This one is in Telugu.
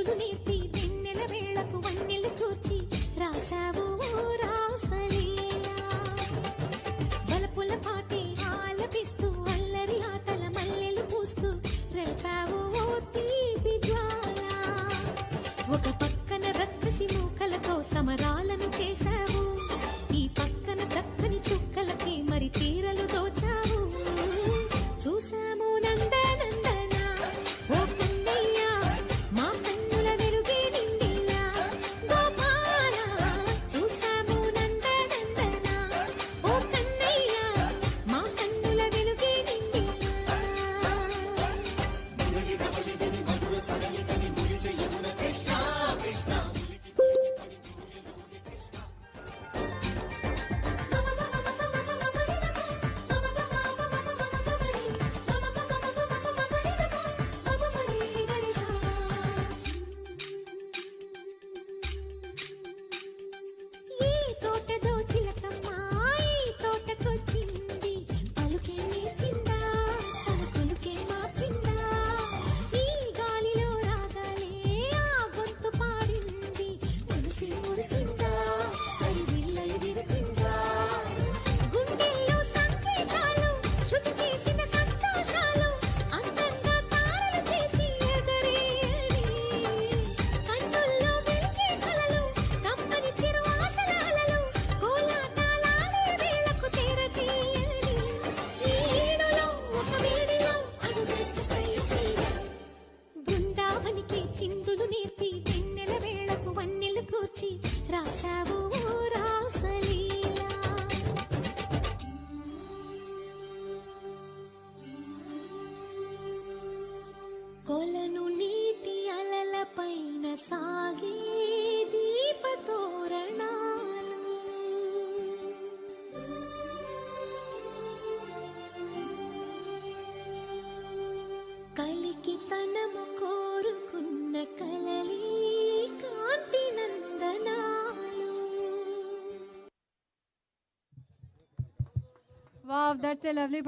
చిందులు నేర్పి వెన్నెల వేళకు వన్నెలు కూర్చి రాసావు రాసలీలా బలపుల పాటే ఆలపిస్తూ అల్లరి ఆటల మల్లెలు పూస్తూ రేపావు తీపి జ్వాల ఒక పక్కన రక్కసి మూకలతో సమరాలను చేశావు ఈ పక్కన చక్కని చుక్కలకి మరి తీరలు దోచావు చూసాము నందనందన ఓ కన్నయ్య మా కన్నుల వెలుగే నిండిలా గోపాల చూసాము నందనందన ఓ కన్నయ్య మా కన్నుల వెలుగే నిండిలా కృష్ణ కృష్ణ చిందులు నేర్పి వెన్నెల వేళకు వన్నెలు కూర్చి రాసావు రాసలీలా కొలను నీటి అలల పైన సాగే దీపతోరణాలు కలికి తనము కోరుకున్న కలలి కాంతి నందనాలు. Wow, that's a lovely performance.